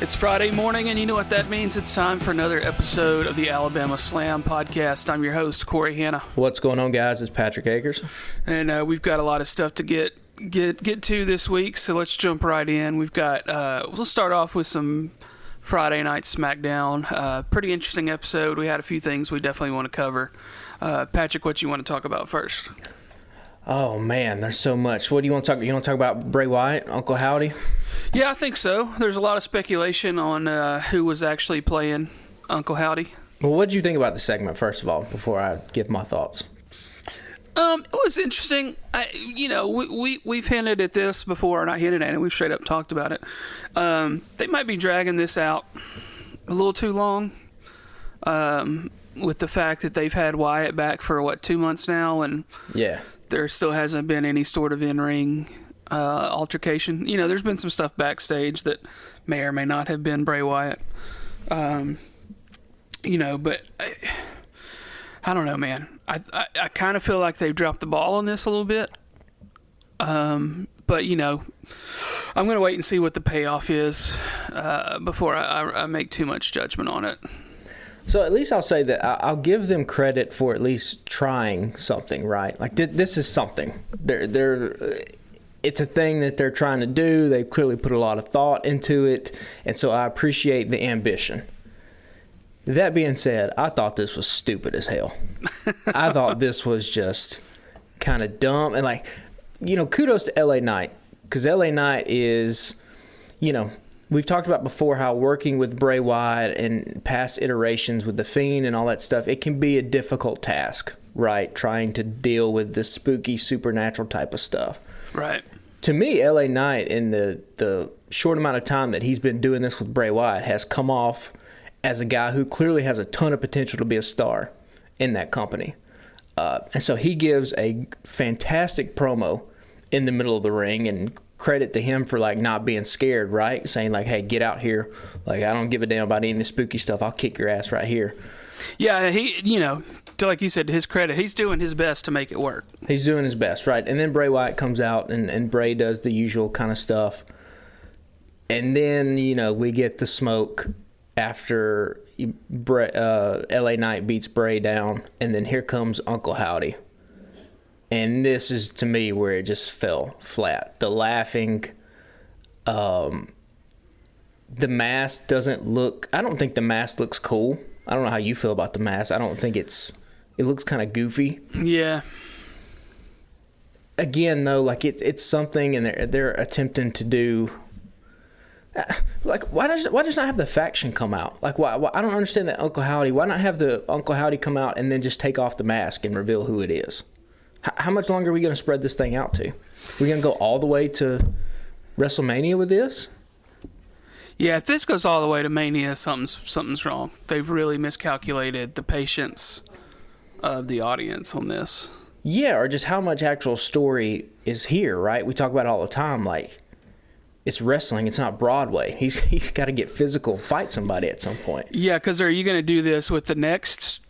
It's Friday morning, and you know what that means. It's time for another episode of the Alabama Slam podcast. I'm your host, Corey Hanna. What's going on, guys? It's Patrick Akers. And we've got a lot of stuff to get to this week, so let's jump right in. We've got, we'll start off with some Friday Night SmackDown. Pretty interesting episode. We had a few things we definitely want to cover. Patrick, what you want to talk about first? Oh, man, there's so much. What do you want to talk about? You want to talk about Bray Wyatt, Uncle Howdy? Yeah, I think so. There's a lot of speculation on who was actually playing Uncle Howdy. Well, what did you think about the segment, first of all, before I give my thoughts? It was interesting. We've hinted at this before, or not hinted at it. We've straight up talked about it. They might be dragging this out a little too long with the fact that they've had Wyatt back for, 2 months now, and yeah, there still hasn't been any sort of in-ring altercation. There's been some stuff backstage that may or may not have been Bray Wyatt. But I don't know, man. I kind of feel like they've dropped the ball on this a little bit. But, I'm going to wait and see what the payoff is before I make too much judgment on it. So at least I'll say that I'll give them credit for at least trying something, right? Like this is something. It's a thing that they're trying to do. They've clearly put a lot of thought into it, and so I appreciate the ambition. That being said, I thought this was stupid as hell. I thought this was just kind of dumb. And, kudos to LA Knight, because LA Knight is, we've talked about before how working with Bray Wyatt and past iterations with The Fiend and all that stuff, it can be a difficult task, right? Trying to deal with the spooky, supernatural type of stuff. Right. To me, LA Knight, in the short amount of time that he's been doing this with Bray Wyatt, has come off as a guy who clearly has a ton of potential to be a star in that company. And so he gives a fantastic promo in the middle of the ring, and credit to him for not being scared, right? Saying hey, get out here. I don't give a damn about any of the spooky stuff. I'll kick your ass right here. Yeah, he, like you said, to his credit, he's doing his best to make it work. He's doing his best, right? And then Bray Wyatt comes out, and Bray does the usual kind of stuff. And then, we get the smoke after LA Knight beats Bray down, and then here comes Uncle Howdy. And this is, to me, where it just fell flat. The laughing, the mask doesn't look... I don't think the mask looks cool. I don't know how you feel about the mask. I don't think it looks kind of goofy. Yeah. Again, though, it's something, and they're attempting to do... why does not have the faction come out? Why I don't understand that Uncle Howdy. Why not have the Uncle Howdy come out and then just take off the mask and reveal who it is? How much longer are we going to spread this thing out to? We're going to go all the way to WrestleMania with this? Yeah, if this goes all the way to Mania, something's wrong. They've really miscalculated the patience of the audience on this. Yeah, or just how much actual story is here, right? We talk about it all the time, it's wrestling, it's not Broadway. He's got to get physical, fight somebody at some point. Yeah, because are you going to do this with the next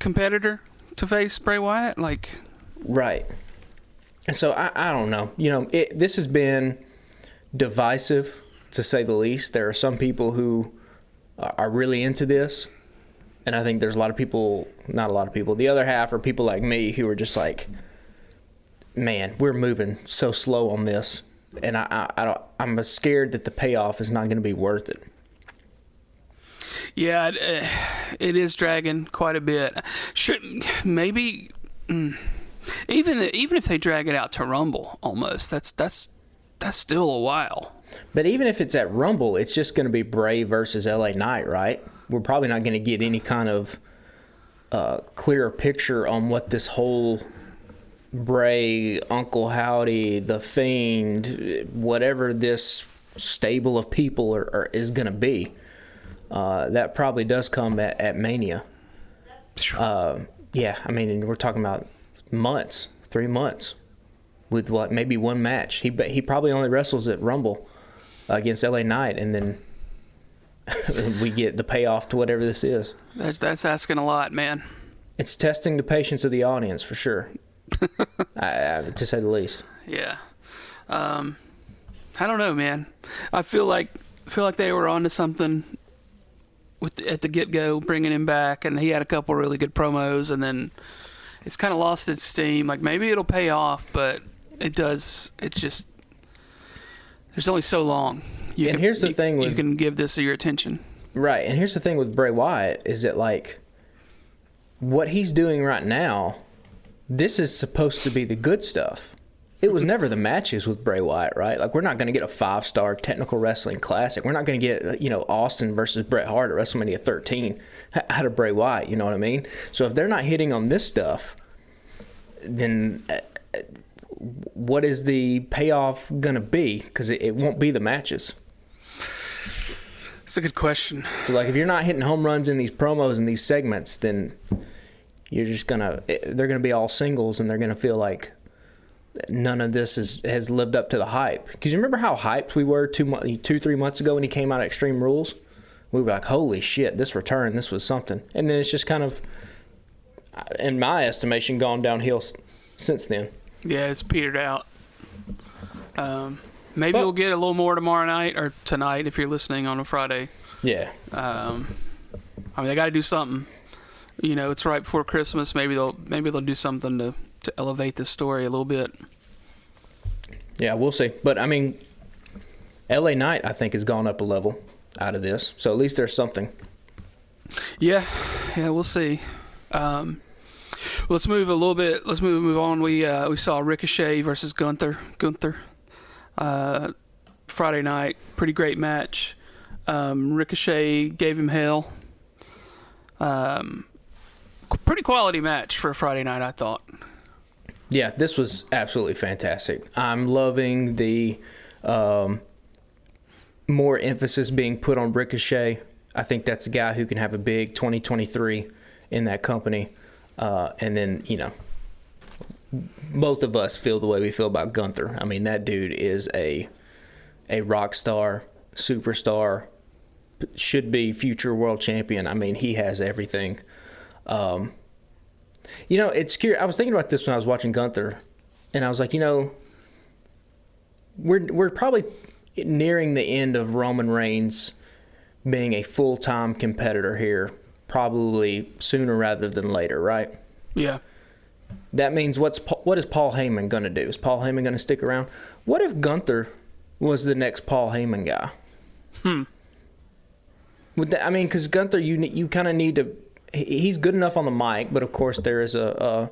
competitor to face Bray Wyatt? Right. And so I don't know. This has been divisive, to say the least. There are some people who are really into this, and I think there's not a lot of people. The other half are people like me who are just man, we're moving so slow on this, and I'm scared that the payoff is not going to be worth it. Yeah, it is dragging quite a bit. Maybe even if they drag it out to Rumble, almost that's still a while. But even if it's at Rumble, it's just going to be Bray versus LA Knight, right? We're probably not going to get any kind of clearer picture on what this whole Bray, Uncle Howdy, The Fiend, whatever this stable of people is going to be. That probably does come at Mania. Yeah, we're talking about months, 3 months, with maybe one match. He probably only wrestles at Rumble against LA Knight, and then we get the payoff to whatever this is. That's asking a lot, man. It's testing the patience of the audience for sure, to say the least. Yeah. I don't know, man. I feel like feel like they were onto something at the get-go, bringing him back, and he had a couple really good promos, and then it's kind of lost its steam. Like, maybe it'll pay off, but it does. It's just there's only so long. Here's the thing with, you can give this your attention. Right, and here's the thing with Bray Wyatt is that, like, what he's doing right now, this is supposed to be the good stuff. It was never the matches with Bray Wyatt, right? Like, we're not going to get a 5-star technical wrestling classic. We're not going to get, Austin versus Bret Hart at WrestleMania 13 out of Bray Wyatt, you know what I mean? So if they're not hitting on this stuff, then what is the payoff going to be? Because it won't be the matches. That's a good question. So, like, if you're not hitting home runs in these promos and these segments, then you're just they're going to be all singles, and they're going to feel like none of this has lived up to the hype. Because you remember how hyped we were 3 months ago when he came out of Extreme Rules? We were like, holy shit, this return, this was something. And then it's just kind of, in my estimation, gone downhill since then. Yeah, it's petered out. Maybe we'll get a little more tomorrow night or tonight if you're listening on a Friday. Yeah. They got to do something. It's right before Christmas. Maybe they'll do something to elevate the story a little bit. Yeah, we'll see. But LA Knight, I think, has gone up a level out of this. So at least there's something. Yeah, we'll see. Let's move a little bit. Let's move on. We saw Ricochet versus Gunther. Friday night, pretty great match. Ricochet gave him hell. Pretty quality match for a Friday night, I thought. Yeah, this was absolutely fantastic. I'm loving the more emphasis being put on Ricochet. I think that's a guy who can have a big 2023 in that company. And then, both of us feel the way we feel about Gunther. I mean, that dude is a rock star, superstar, should be future world champion. I mean, he has everything. It's curious. I was thinking about this when I was watching Gunther, and I was like, we're probably nearing the end of Roman Reigns being a full-time competitor here, probably sooner rather than later, right? Yeah. That means what is Paul Heyman going to do? Is Paul Heyman going to stick around? What if Gunther was the next Paul Heyman guy? Because Gunther, you kind of need to. He's good enough on the mic, but of course there is no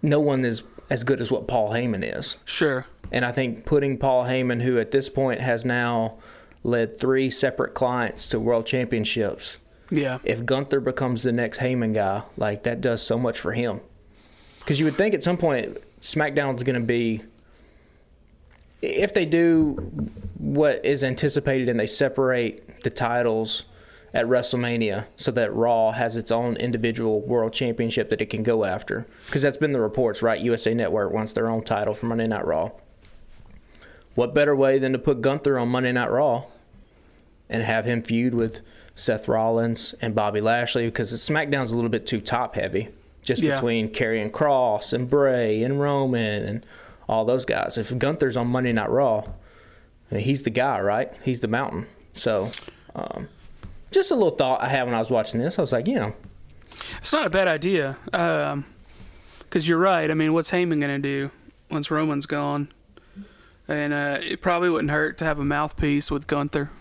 one is as good as what Paul Heyman is. Sure. And I think putting Paul Heyman, who at this point has now led 3 separate clients to world championships. Yeah. If Gunther becomes the next Heyman guy, like, that does so much for him. Because you would think at some point SmackDown's going to be, if they do what is anticipated and they separate the titles at WrestleMania so that Raw has its own individual world championship that it can go after. Because that's been the reports, right? USA Network wants their own title for Monday Night Raw. What better way than to put Gunther on Monday Night Raw and have him feud with Seth Rollins and Bobby Lashley? Because SmackDown's a little bit too top-heavy, just between Karrion Kross and Bray and Roman and all those guys. If Gunther's on Monday Night Raw, he's the guy, right? He's the mountain. So, just a little thought I had when I was watching this. I was like, it's not a bad idea. Because you're right. I mean, what's Heyman going to do once Roman's gone? And it probably wouldn't hurt to have a mouthpiece with Gunther.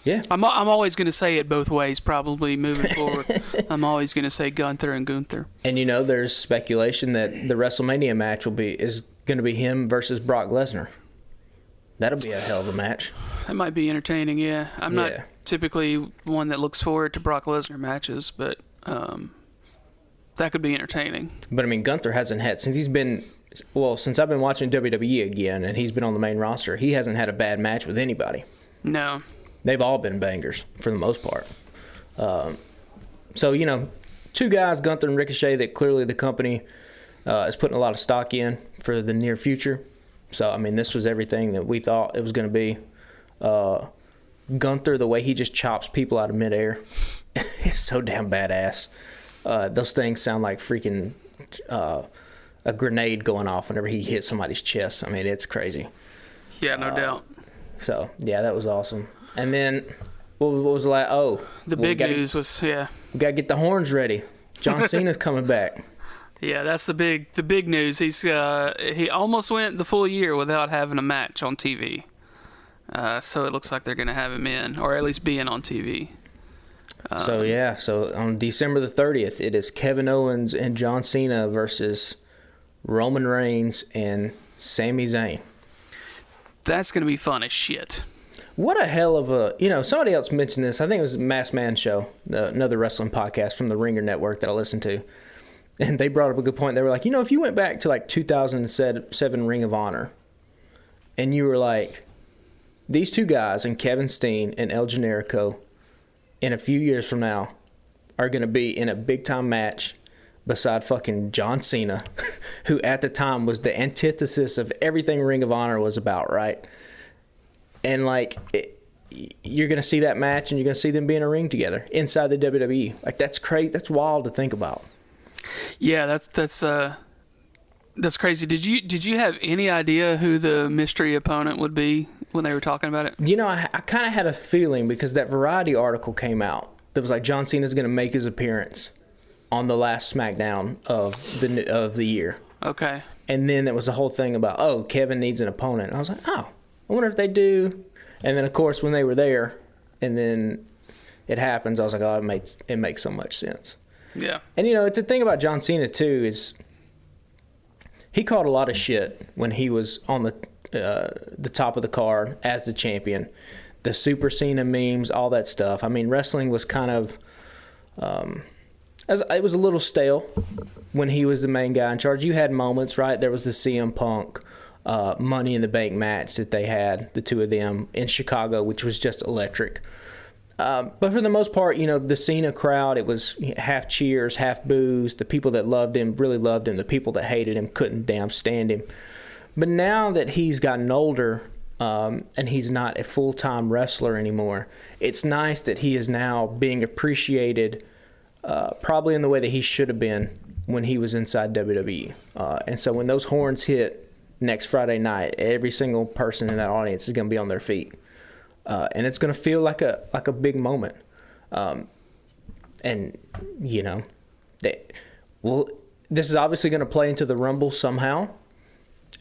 Yeah. I'm always going to say it both ways, probably moving forward. I'm always going to say Gunther and Gunther. And there's speculation that the WrestleMania match is going to be him versus Brock Lesnar. That'll be a hell of a match. That might be entertaining, yeah. I'm not typically one that looks forward to Brock Lesnar matches, but that could be entertaining. But, Gunther hasn't had, since I've been watching WWE again and he's been on the main roster, he hasn't had a bad match with anybody. No. They've all been bangers for the most part. So, 2 guys, Gunther and Ricochet, that clearly the company is putting a lot of stock in for the near future. So, this was everything that we thought it was going to be. Gunther, the way he just chops people out of midair, is so damn badass. Those things sound like freaking a grenade going off whenever he hits somebody's chest. It's crazy. Yeah, no doubt. So, yeah, that was awesome. And then, what was the last? Oh. The big news was, We got to get the horns ready. John Cena's coming back. Yeah, that's the big news. He almost went the full year without having a match on TV. So it looks like they're going to have him in, or at least being on TV. So on December the 30th, it is Kevin Owens and John Cena versus Roman Reigns and Sami Zayn. That's going to be fun as shit. What a hell of a, somebody else mentioned this. I think it was Mass Man Show, another wrestling podcast from the Ringer Network that I listened to. And they brought up a good point. They were like, if you went back to like 2007 Ring of Honor and you were like, these two guys, and Kevin Steen and El Generico, in a few years from now, are going to be in a big-time match beside fucking John Cena, who at the time was the antithesis of everything Ring of Honor was about, right? And, you're going to see that match, and you're going to see them be in a ring together inside the WWE. Like, that's crazy. That's wild to think about. Yeah, that's crazy. Did you have any idea who the mystery opponent would be when they were talking about it? I kind of had a feeling because that Variety article came out that was like John Cena's going to make his appearance on the last SmackDown of the year. Okay. And then there was the whole thing about, Kevin needs an opponent. And I was like, I wonder if they do. And then, of course, when they were there and then it happens, I was like, it makes so much sense. Yeah. And, it's a thing about John Cena, too, is he caught a lot of shit when he was on the top of the card as the champion. The Super Cena memes, all that stuff. I mean, wrestling was kind of... it was a little stale when he was the main guy in charge. You had moments, right? There was the CM Punk Money in the Bank match that they had, the two of them, in Chicago, which was just electric. But for the most part, the Cena crowd, it was half cheers, half boos. The people that loved him really loved him. The people that hated him couldn't damn stand him. But now that he's gotten older and he's not a full-time wrestler anymore, it's nice that he is now being appreciated probably in the way that he should have been when he was inside WWE. And so when those horns hit next Friday night, every single person in that audience is going to be on their feet. And it's going to feel like a big moment. This is obviously going to play into the Rumble somehow.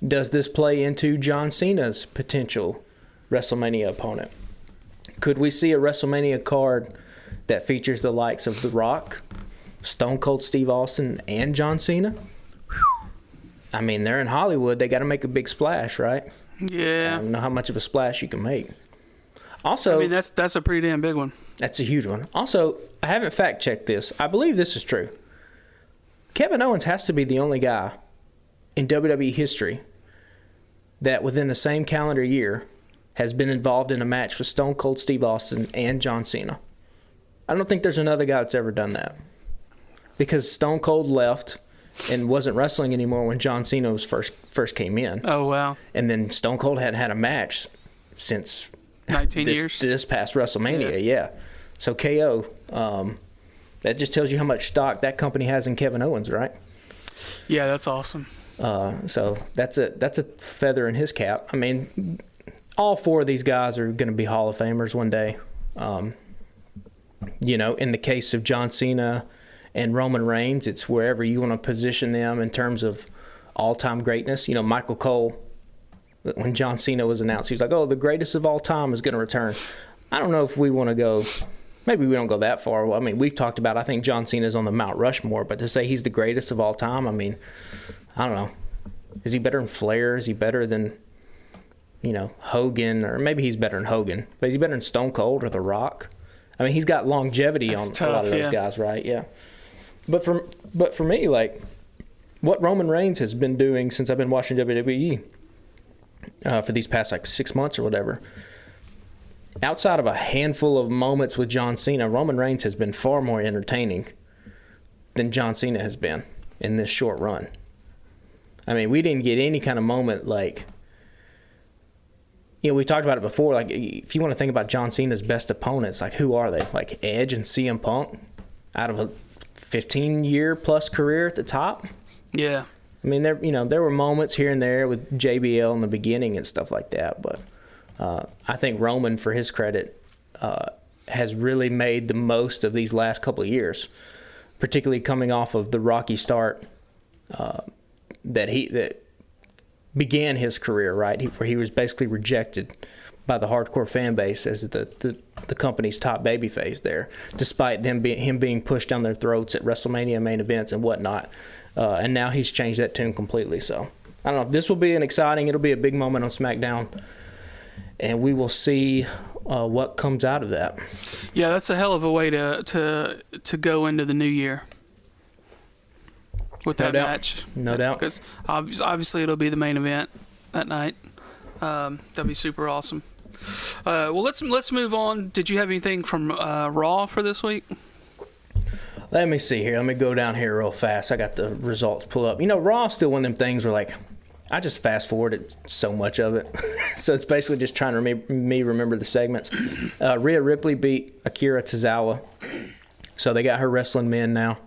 Does this play into John Cena's potential WrestleMania opponent? Could we see a WrestleMania card that features the likes of The Rock, Stone Cold Steve Austin, and John Cena? I mean, they're in Hollywood. They got to make a big splash, right? Yeah. I don't know how much of a splash you can make. Also, I mean, that's a pretty damn big one. That's a huge one. Also, I haven't fact-checked this. I believe this is true. Kevin Owens has to be the only guy in WWE history that within the same calendar year has been involved in a match with Stone Cold Steve Austin and John Cena. I don't think there's another guy that's ever done that. Because Stone Cold left and wasn't wrestling anymore when John Cena was first came in. Oh, wow. And then Stone Cold hadn't had a match since 19 years. This past WrestleMania, yeah. So KO, that just tells you how much stock that company has in Kevin Owens, right? Yeah, that's awesome. So that's a feather in his cap. I mean, all four of these guys are going to be Hall of Famers one day. In the case of John Cena and Roman Reigns, it's wherever you want to position them in terms of all-time greatness. Michael Cole, when John Cena was announced, he was like, the greatest of all time is going to return. I don't know if we want to go, maybe we don't go that far. I mean, we've talked about, I think John Cena's on the Mount Rushmore, but to say he's the greatest of all time, I mean, I don't know. Is he better than Flair? Is he better than, Hogan? Or maybe he's better than Hogan, but is he better than Stone Cold or The Rock? I mean, he's got longevity on a lot of those guys, right? Yeah. But for me, what Roman Reigns has been doing since I've been watching WWE for these past 6 months or whatever, outside of a handful of moments with John Cena, Roman Reigns has been far more entertaining than John Cena has been in this short run. I mean, we didn't get any kind of moment we talked about it before. If you want to think about John Cena's best opponents, who are they? Edge and CM Punk out of a 15-year plus career at the top. Yeah. I mean, there were moments here and there with JBL in the beginning and stuff like that, but I think Roman, for his credit, has really made the most of these last couple of years, particularly coming off of the rocky start that began his career, right? Where he was basically rejected by the hardcore fan base as the company's top babyface there, despite him being pushed down their throats at WrestleMania main events and whatnot. And now he's changed that tune completely. So I don't know. This will be it'll be a big moment on SmackDown, and we will see what comes out of that. Yeah, that's a hell of a way to go into the new year with that match. No doubt. Because obviously it'll be the main event that night. That'd be super awesome. Well, let's move on. Did you have anything from Raw for this week? Let me see here. Let me go down here real fast. I got the results pulled up. Raw's still one of them things where, like, I just fast forwarded so much of it. So it's basically just trying to remember the segments. Rhea Ripley beat Akira Tozawa. So they got her wrestling men now.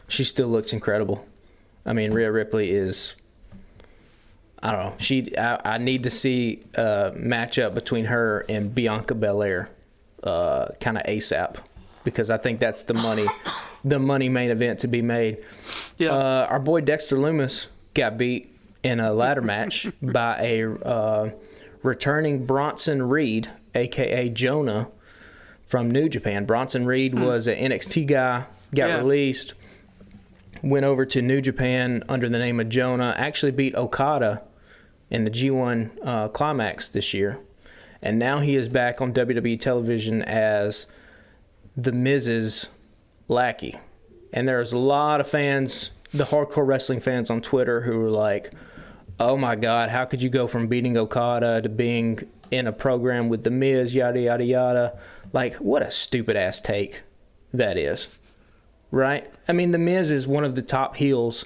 She still looks incredible. I mean, Rhea Ripley is, I don't know. I need to see a matchup between her and Bianca Belair kind of ASAP, because I think that's the money main event to be made. Yeah. Our boy Dexter Lumis got beat in a ladder match by a returning Bronson Reed, a.k.a. Jonah, from New Japan. Bronson Reed was an NXT guy, got released, went over to New Japan under the name of Jonah, actually beat Okada in the G1 Climax this year. And now he is back on WWE television as The Miz's lackey. And there's a lot of fans, the hardcore wrestling fans on Twitter, who are like, oh my God, how could you go from beating Okada to being in a program with The Miz, yada, yada, yada. Like, what a stupid-ass take that is, right? I mean, The Miz is one of the top heels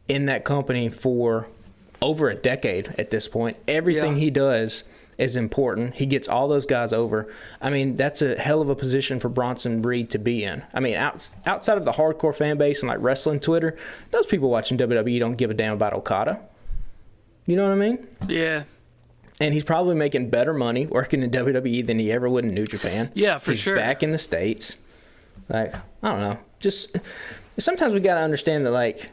in that company for over a decade at this point. Everything he does is important. He gets all those guys over. I mean, that's a hell of a position for Bronson Reed to be in. I mean, outside of the hardcore fan base and like wrestling Twitter, those people watching WWE don't give a damn about Okada. You know what I mean? Yeah. And he's probably making better money working in WWE than he ever would in New Japan. Yeah, for sure. He's back in the States. Like, I don't know. Just sometimes we got to understand that, like,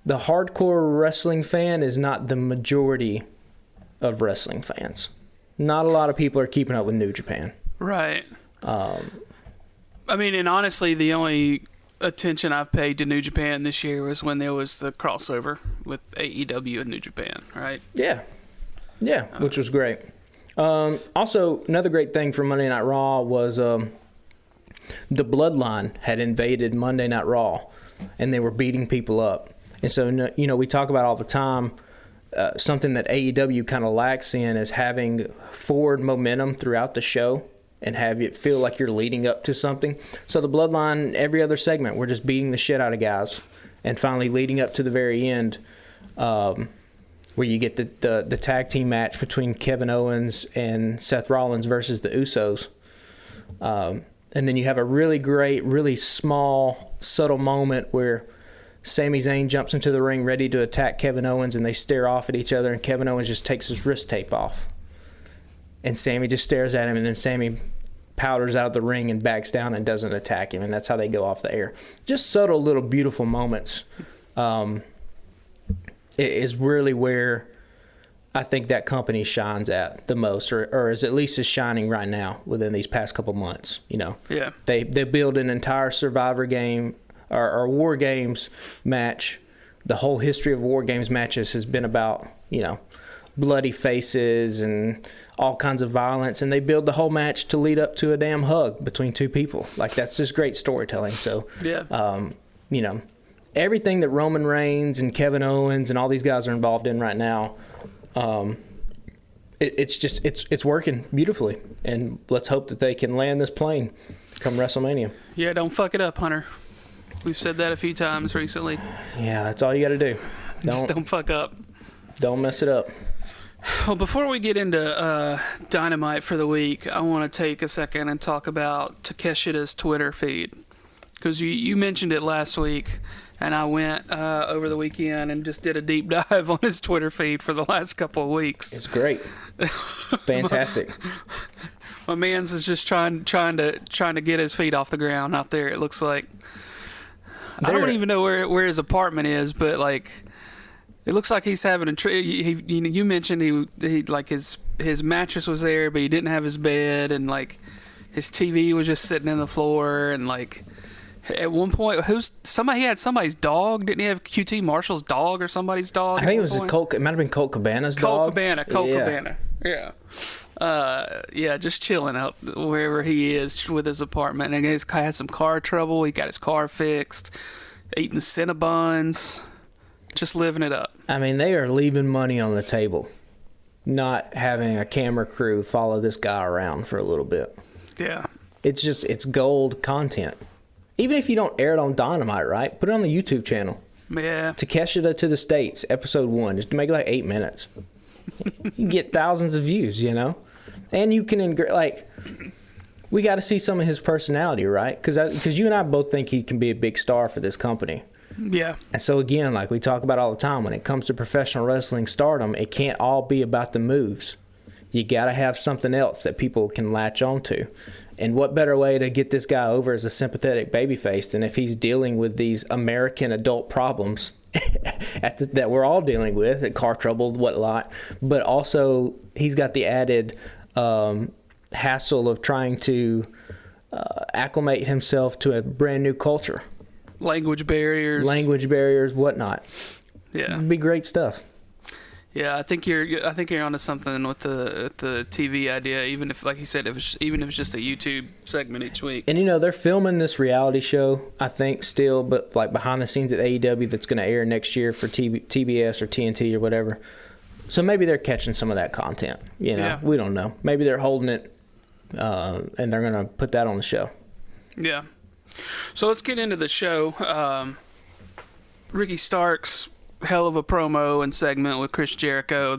the hardcore wrestling fan is not the majority of wrestling fans. Not a lot of people are keeping up with New Japan. Right. I mean, and honestly, the only attention I've paid to New Japan this year was when there was the crossover with AEW and New Japan, right? Yeah. Yeah, which was great. Also, another great thing for Monday Night Raw was the Bloodline had invaded Monday Night Raw, and they were beating people up. And so, you know, we talk about all the time, something that AEW kind of lacks in is having forward momentum throughout the show and have it feel like you're leading up to something. So the Bloodline, every other segment, we're just beating the shit out of guys, and finally leading up to the very end, where you get the tag team match between Kevin Owens and Seth Rollins versus the Usos. And then you have a really great, really small, subtle moment where Sami Zayn jumps into the ring ready to attack Kevin Owens, and they stare off at each other, and Kevin Owens just takes his wrist tape off. And Sami just stares at him, and then Sami powders out of the ring and backs down and doesn't attack him, and that's how they go off the air. Just subtle little beautiful moments. It is really where I think that company shines at the most, or is at least is shining right now within these past couple months. You know, yeah, they build an entire Survivor game or War Games match. The whole history of War Games matches has been about, you know, bloody faces and all kinds of violence, and they build the whole match to lead up to a damn hug between two people. Like, that's just great storytelling. So, yeah, you know, everything that Roman Reigns and Kevin Owens and all these guys are involved in right now, it's working beautifully, and let's hope that they can land this plane come WrestleMania. Yeah, don't fuck it up, Hunter. We've said that a few times recently. Yeah, that's all you got to do. Just don't fuck up. Don't mess it up. Well, before we get into Dynamite for the week, I want to take a second and talk about Takeshida's Twitter feed, because you mentioned it last week, and I went over the weekend and just did a deep dive on his Twitter feed for the last couple of weeks. It's great. Fantastic. My man's is just trying to get his feet off the ground out there. It looks like I don't even know where his apartment is, but like it looks like he's having you mentioned he like his mattress was there, but he didn't have his bed, and like his TV was just sitting in the floor, and like. At one point, he had somebody's dog. Didn't he have QT Marshall's dog or somebody's dog? I think it was it might have been Colt Cabana's dog. Colt Cabana. Yeah. Yeah, just chilling out wherever he is with his apartment. And he's had some car trouble. He got his car fixed. Eating Cinnabons. Just living it up. I mean, they are leaving money on the table. Not having a camera crew follow this guy around for a little bit. Yeah. It's gold content. Even if you don't air it on Dynamite, right? Put it on the YouTube channel. Yeah. Takeshita to the States, episode 1. Just make it like 8 minutes. You get thousands of views, you know? And you can, we got to see some of his personality, right? Because you and I both think he can be a big star for this company. Yeah. And so, again, like we talk about all the time, when it comes to professional wrestling stardom, it can't all be about the moves. You got to have something else that people can latch onto. And what better way to get this guy over as a sympathetic babyface than if he's dealing with these American adult problems that we're all dealing with, car trouble, whatnot. But also, he's got the added hassle of trying to acclimate himself to a brand new culture. Language barriers, whatnot. Yeah. It'd be great stuff. Yeah, I think you're onto something with the TV idea. Even if, like you said, even if it's just a YouTube segment each week. And they're filming this reality show, I think, still, but like behind the scenes at AEW that's going to air next year for TBS or TNT or whatever. So maybe they're catching some of that content. Yeah. We don't know. Maybe they're holding it, and they're going to put that on the show. Yeah. So let's get into the show. Ricky Starks. Hell of a promo and segment with Chris Jericho.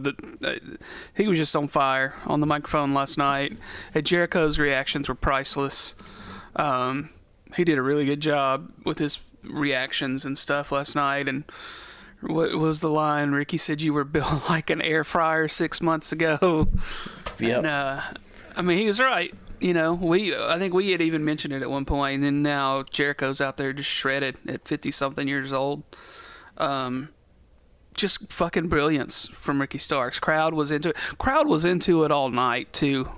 He was just on fire on the microphone last night. And Jericho's reactions were priceless. He did a really good job with his reactions and stuff last night. And what was the line? Ricky said, "You were built like an air fryer 6 months ago." Yep. And he was right. I think we had even mentioned it at one point, and then now Jericho's out there just shredded at 50-something years old. Just fucking brilliance from Ricky Starks. Crowd was into it all night too.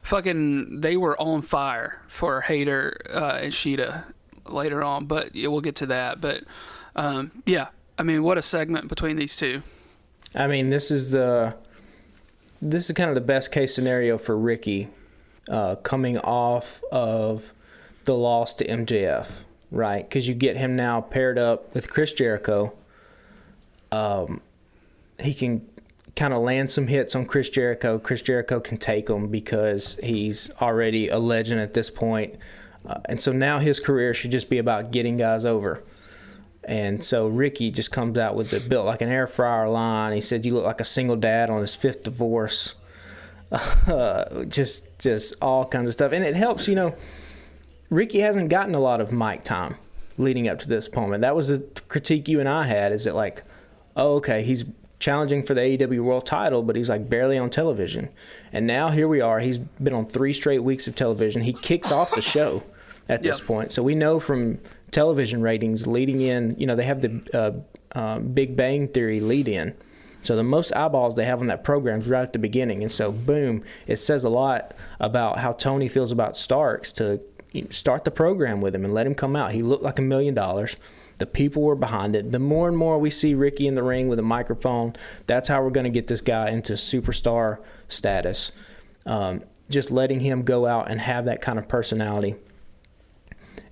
Fucking, they were on fire for Hayter and Sheeta later on, but we'll get to that. But what a segment between these two. This is kind of the best case scenario for Ricky, coming off of the loss to MJF, right? Because you get him now paired up with Chris Jericho. He can kind of land some hits on Chris Jericho. Chris Jericho can take them because he's already a legend at this point. And so now his career should just be about getting guys over. And so Ricky just comes out with the built like an air fryer line. He said, "You look like a single dad on his 5th divorce." Just all kinds of stuff. And it helps, Ricky hasn't gotten a lot of mic time leading up to this moment. That was a critique you and I had, is it like, oh, okay, he's challenging for the AEW World title, but he's like barely on television. And now here we are. He's been on 3 straight weeks of television. He kicks off the show at this point. So we know from television ratings leading in, they have the Big Bang Theory lead in. So the most eyeballs they have on that program is right at the beginning. And so, boom, it says a lot about how Tony feels about Starks to start the program with him and let him come out. He looked like $1 million. The people were behind it. The more and more we see Ricky in the ring with a microphone, that's how we're going to get this guy into superstar status. Just letting him go out and have that kind of personality.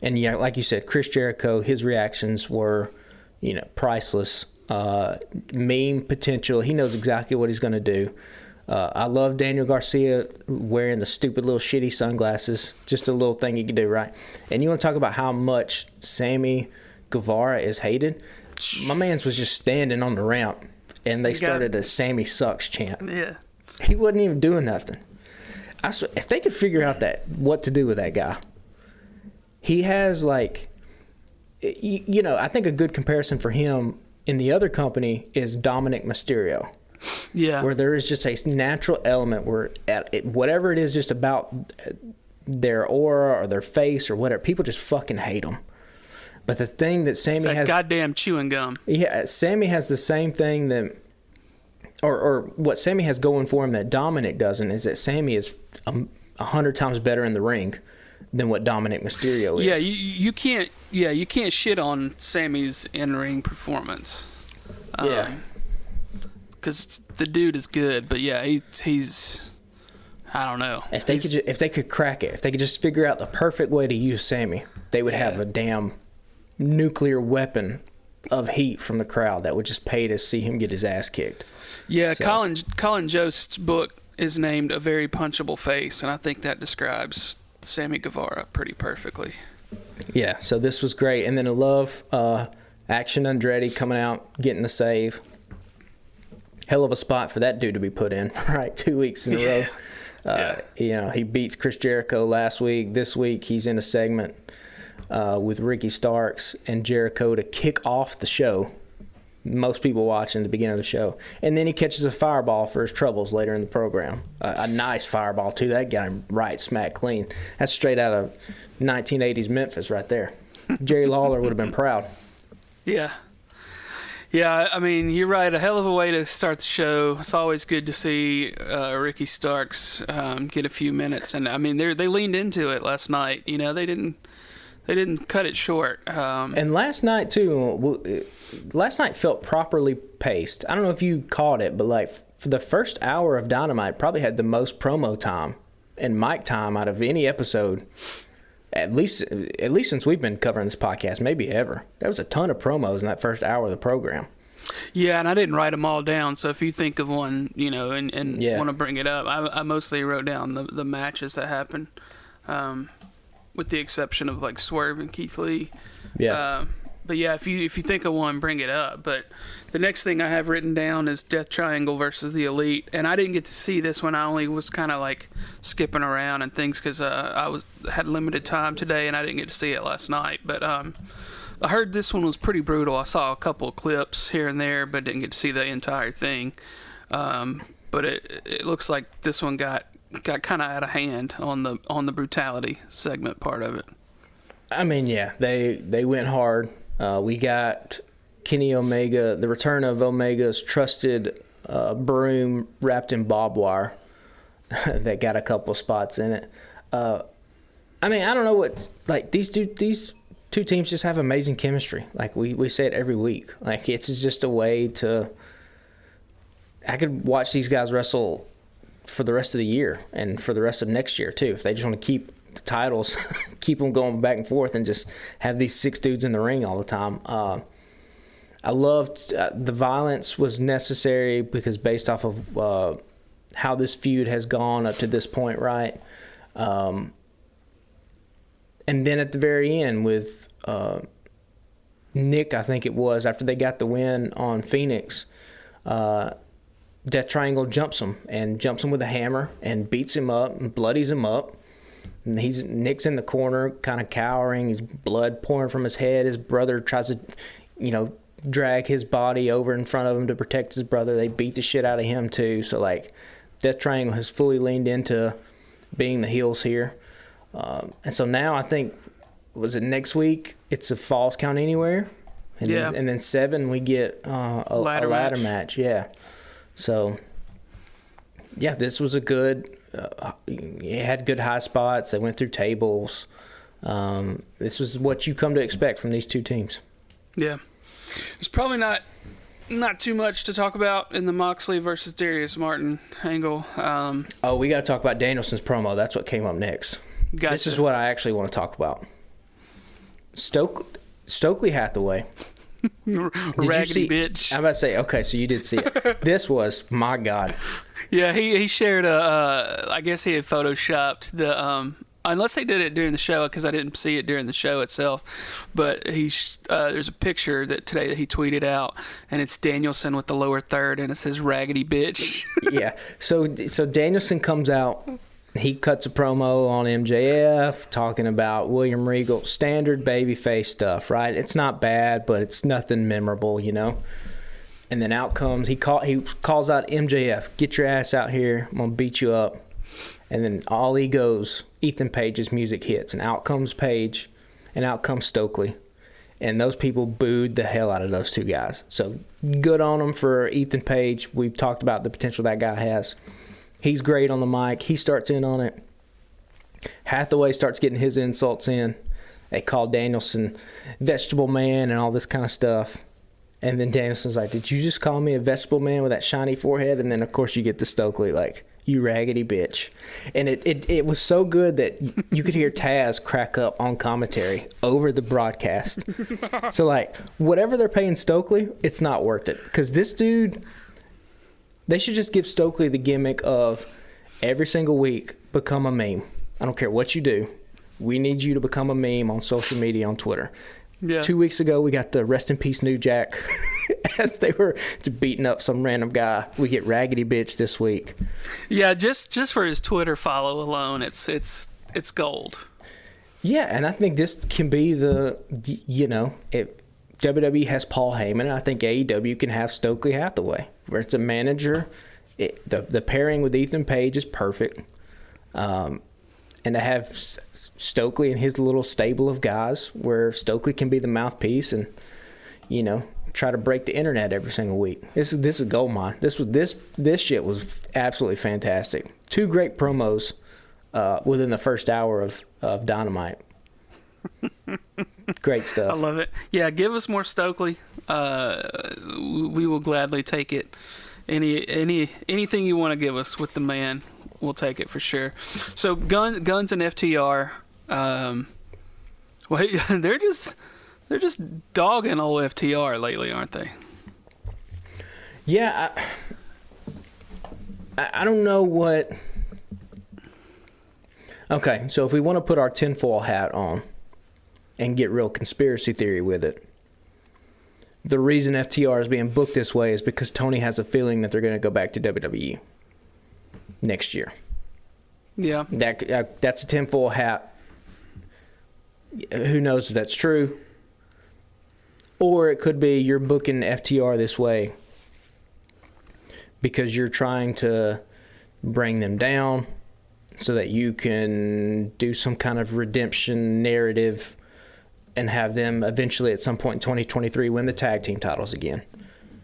And yeah, like you said, Chris Jericho, his reactions were, priceless. Meme potential. He knows exactly what he's going to do. I love Daniel Garcia wearing the stupid little shitty sunglasses. Just a little thing he can do, right? And you want to talk about how much Sammy Guevara is hated? My man's was just standing on the ramp, and they started a Sammy sucks chant. Yeah. He wasn't even doing nothing. I swear, if they could figure out what to do with that guy. He has I think a good comparison for him in the other company is Dominic Mysterio. Yeah. Where there is just a natural element where whatever it is just about their aura or their face or whatever, people just fucking hate them. But the thing that Sammy has... goddamn chewing gum. Yeah, Sammy has the same thing that... Or what Sammy has going for him that Dominic doesn't is that Sammy is 100 times better in the ring than what Dominic Mysterio is. Yeah, you can't shit on Sammy's in-ring performance. Because the dude is good, but yeah, he's I don't know. If they could crack it, if they could just figure out the perfect way to use Sammy, they would have a damn nuclear weapon of heat from the crowd that would just pay to see him get his ass kicked. Yeah, so. Colin Jost's book is named A Very Punchable Face, and I think that describes Sammy Guevara pretty perfectly. Yeah, so this was great. And then I love Action Andretti coming out, getting the save. Hell of a spot for that dude to be put in, right? 2 weeks in a row. He beats Chris Jericho last week. This week he's in a segment with Ricky Starks and Jericho to kick off the show. Most people watching the beginning of the show. And then he catches a fireball for his troubles later in the program. A nice fireball, too. That got him right smack clean. That's straight out of 1980s Memphis right there. Jerry Lawler would have been proud. Yeah. Yeah, I mean, you're right. A hell of a way to start the show. It's always good to see Ricky Starks get a few minutes. And, I mean, they leaned into it last night. You know, they didn't cut it short. And last night, too, felt properly paced. I don't know if you caught it, but, like, for the first hour of Dynamite, probably had the most promo time and mic time out of any episode, at least since we've been covering this podcast, maybe ever. There was a ton of promos in that first hour of the program. Yeah, and I didn't write them all down, so if you think of one, and want to bring it up, I mostly wrote down the matches that happened, with the exception of, like, Swerve and Keith Lee. Yeah. But yeah, if you think of one, bring it up. But the next thing I have written down is Death Triangle versus the Elite, and I didn't get to see this one. I only was kind of like skipping around and things because I had limited time today, and I didn't get to see it last night. But I heard this one was pretty brutal. I saw a couple of clips here and there, but didn't get to see the entire thing. But it looks like this one got kind of out of hand on the brutality segment part of it. I mean, yeah, they went hard. We got Kenny Omega, the return of Omega's trusted broom wrapped in barbed wire that got a couple spots in it. I mean, I don't know what, like, these two teams just have amazing chemistry. Like, we say it every week. Like, it's just a way to, I could watch these guys wrestle for the rest of the year and for the rest of next year too, if they just want to keep the titles, keep them going back and forth, and just have these 6 dudes in the ring all the time. I loved the violence was necessary because based off of how this feud has gone up to this point, right? And then at the very end with Nick, I think it was, after they got the win on Phoenix, Death Triangle jumps him with a hammer and beats him up and bloodies him up. And Nick's in the corner, kind of cowering. His blood pouring from his head. His brother tries to, drag his body over in front of him to protect his brother. They beat the shit out of him too. So, like, Death Triangle has fully leaned into being the heels here. And so now I think, was it next week? It's a Falls Count Anywhere. And then 7 we get a ladder match. Yeah. So, yeah, this was a good. It had good high spots. They went through tables. This was what you come to expect from these two teams. Yeah, it's probably not too much to talk about in the Moxley versus Darius Martin angle. We got to talk about Danielson's promo. That's what came up next. Gotcha. This is what I actually want to talk about. Stokely Hathaway. Raggedy bitch. I'm about to say, okay, so you did see it. This was, my God. Yeah, he shared I guess he had photoshopped the, unless they did it during the show, because I didn't see it during the show itself, but there's a picture that he tweeted out, and it's Danielson with the lower third, and it says raggedy bitch. Yeah, so Danielson comes out He cuts a promo on MJF talking about William Regal, standard babyface stuff, right? It's not bad, but it's nothing memorable, you know. And then out comes he calls out MJF, get your ass out here, I'm gonna beat you up. And then all he goes, Ethan Page's music hits, and out comes Page, and out comes Stokely. And those people booed the hell out of those two guys. So good on them for Ethan Page. We've talked about the potential that guy has. He's great on the mic. He starts in on it. Hathaway starts getting his insults in. They call Danielson vegetable man and all this kind of stuff. And then Danielson's like, did you just call me a vegetable man with that shiny forehead? And then, of course, you get to Stokely like, you raggedy bitch. And it was so good that you could hear Taz crack up on commentary over the broadcast. So, like, whatever they're paying Stokely, it's not worth it. Because this dude, they should just give Stokely the gimmick of every single week, become a meme. I don't care what you do. We need you to become a meme on social media, on Twitter. Yeah. 2 weeks ago, we got the Rest in Peace New Jack as they were beating up some random guy. We get Raggedy Bitch this week. Yeah, just for his Twitter follow alone, it's gold. Yeah, and I think this can be WWE has Paul Heyman, and I think AEW can have Stokely Hathaway, where it's a manager. The pairing with Ethan Page is perfect. And to have Stokely and his little stable of guys where Stokely can be the mouthpiece and, you know, try to break the internet every single week. This is gold mine. This shit was absolutely fantastic. 2 great promos within the first hour of Dynamite. Great stuff. I love it. Yeah, give us more Stokely. We will gladly take it. Anything you want to give us with the man, we'll take it for sure. So Guns and FTR, they're just dogging old FTR lately, aren't they? Yeah, I don't know what. Okay, so if we want to put our tinfoil hat on and get real conspiracy theory with it, the reason FTR is being booked this way is because Tony has a feeling that they're going to go back to WWE next year. Yeah. That's a tinfoil hat. Who knows if that's true? Or it could be you're booking FTR this way because you're trying to bring them down so that you can do some kind of redemption narrative and have them eventually at some point in 2023 win the tag team titles again.